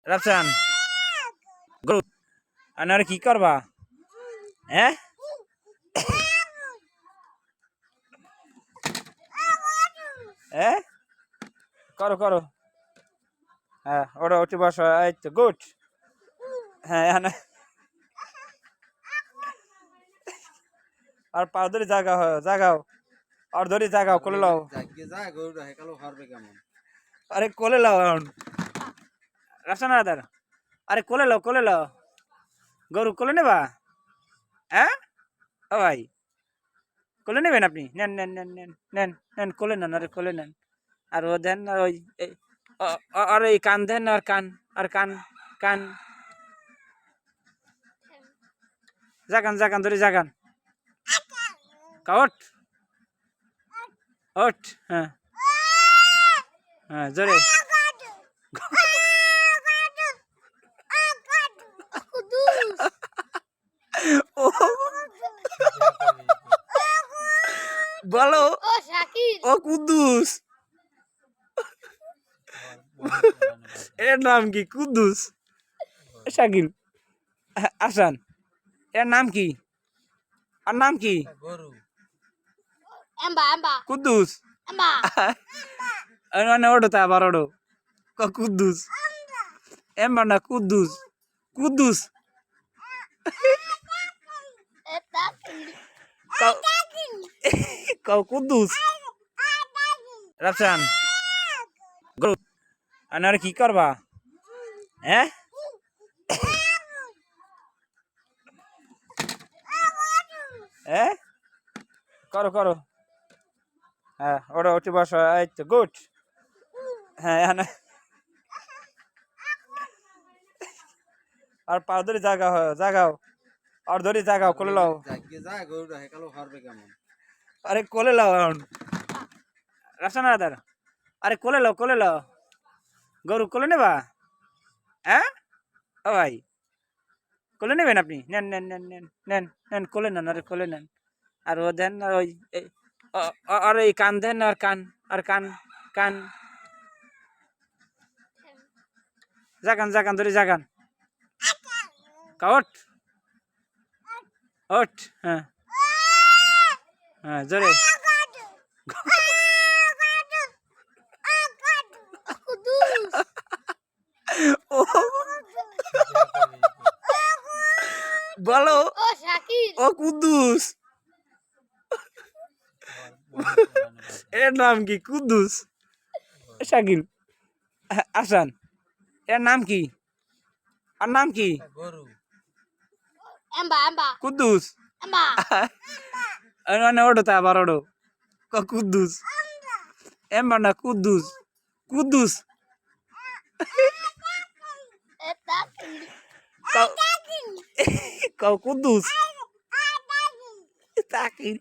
রাফসান গরু আনারে কি করবা হ্যাঁ হ্যাঁ করো করো হ্যাঁ ওটা উঠে বসো এই তো গুড হ্যাঁ আর পা ধরে জাগাও জাগাও আর ধরে জাগাও কোলে লাও আরে কোলে লাও এখন রাফসান আদার আরে কোলে লাও গরু কোলে নেবা হ্যাঁ ও ভাই কোলে নেবেন আপনি নেন নেন নেন নেন নেন নেন কোলে নেন আরে কোলে নেন আর ও দেন আর ওই আর এই কান দেন আর কান আর কান কান জাগান জাগান ধরে জাগান ওঠ ওঠ হ্যাঁ হ্যাঁ জোরে ও বলো ও কুদ্দুস এর নাম কি কুদ্দুস শাকিল আসান এর নাম কি আর নাম কি কুদ্দুস ওটো তা আবার ওটো কুদ্দুস এম্বার না কুদ্দুস কুদ্দুস কুদ্দুস রাফসান গরু আনারে কি করবা হ্যাঁ হ্যাঁ করো করো হ্যাঁ ওটা উঠে বসো এই তো গুড হ্যাঁ আর পা ধরে জাগাও জাগাও আর ধরে জাগাও কোলে লাও আরে কোলে লাও এখন রাফসান আদার আরে কোলে লাও গরু কোলে নেবা হ্যাঁ ও ভাই কোলে নেবেন আপনি নেন নেন নেন নেন নেন নেন কোলে নেন আরে কোলে নেন আর ও দেন আর ওই আর এই কান দেন আর কান আর কান কান জাগান জাগান ধরে জাগান ওঠ ওঠ হ্যাঁ হ্যাঁ জোরে ও বলো ও কুদ্দুস এর নাম কি কুদ্দুস শাকিল আসান এর নাম কি আর নাম কি কুদ্দুস ওটো তা আবার ওটো কুদ্দুস এম্বার না কুদ্দুস কুদ্দুস কুদ্দুস তাকিল